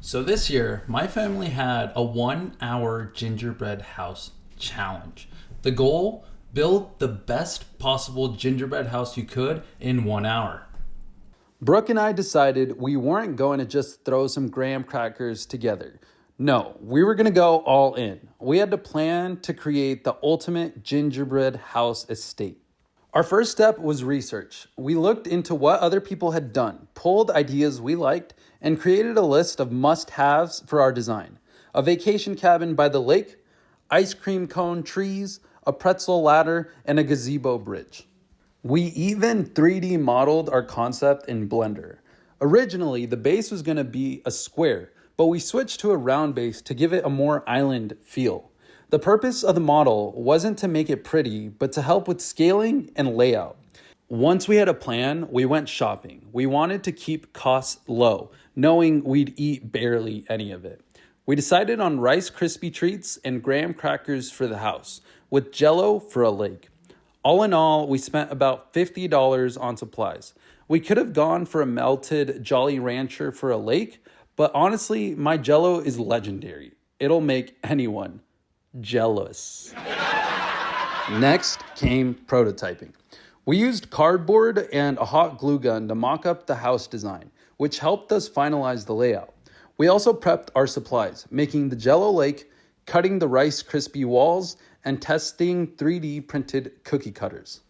So this year, my family had a 1 hour gingerbread house challenge. The goal, build the best possible gingerbread house you could in 1 hour. Brooke and I decided we weren't going to just throw some graham crackers together. No, we were going to go all in. We had to plan to create the ultimate gingerbread house estate. Our first step was research. We looked into what other people had done, pulled ideas we liked, and created a list of must-haves for our design. A vacation cabin by the lake, ice cream cone trees, a pretzel ladder, and a gazebo bridge. We even 3D modeled our concept in Blender. Originally, the base was going to be a square, but we switched to a round base to give it a more island feel. The purpose of the model wasn't to make it pretty, but to help with scaling and layout. Once we had a plan, we went shopping. We wanted to keep costs low, knowing we'd eat barely any of it. We decided on Rice Krispie treats and graham crackers for the house, with Jell-O for a lake. All in all, we spent about $50 on supplies. We could have gone for a melted Jolly Rancher for a lake, but honestly, my Jell-O is legendary. It'll make anyone jealous. Next came prototyping. We used cardboard and a hot glue gun to mock up the house design, which helped us finalize the layout. We also prepped our supplies, making the Jell-O lake, cutting the Rice Krispie walls, and testing 3D printed cookie cutters.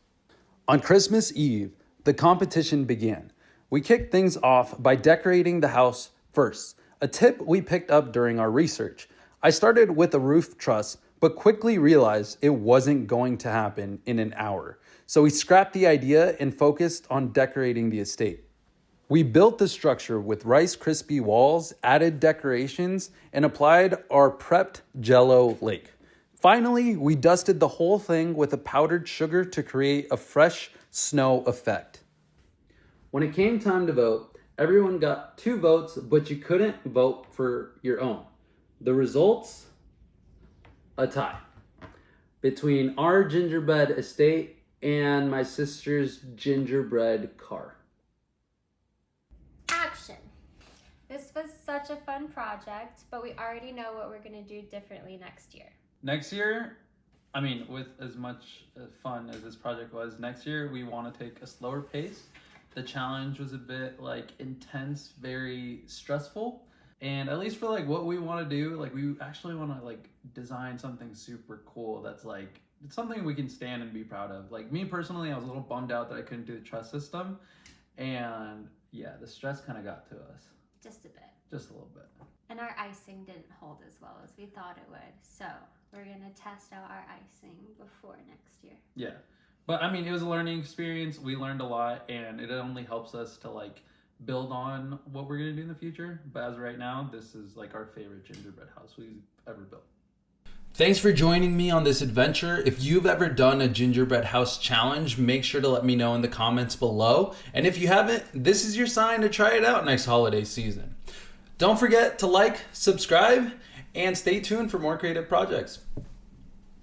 On Christmas Eve, the competition began. We kicked things off by decorating the house first, a tip we picked up during our research. I started with a roof truss, but quickly realized it wasn't going to happen in an hour. So we scrapped the idea and focused on decorating the estate. We built the structure with Rice Krispie walls, added decorations, and applied our prepped Jell-O lake. Finally, we dusted the whole thing with a powdered sugar to create a fresh snow effect. When it came time to vote, everyone got 2 votes, but you couldn't vote for your own. The results? A tie between our gingerbread estate and my sister's gingerbread car. Action! This was such a fun project, but we already know what we're going to do differently next year. Next year, with as much fun as this project was, next year we want to take a slower pace. The challenge was a bit intense, very stressful. And at least for what we want to do, we actually want to design something super cool that's it's something we can stand and be proud of. Me personally, I was a little bummed out that I couldn't do the truss system. And yeah, the stress kind of got to us. Just a bit. Just a little bit. And our icing didn't hold as well as we thought it would. So we're going to test out our icing before next year. Yeah. But it was a learning experience. We learned a lot, and it only helps us to build on what we're going to do in the future. But as of right now, this is our favorite gingerbread house we've ever built. Thanks for joining me on this adventure. If you've ever done a gingerbread house challenge, make sure to let me know in the comments below. And if you haven't, this is your sign to try it out next holiday season. Don't forget to subscribe, and stay tuned for more creative projects.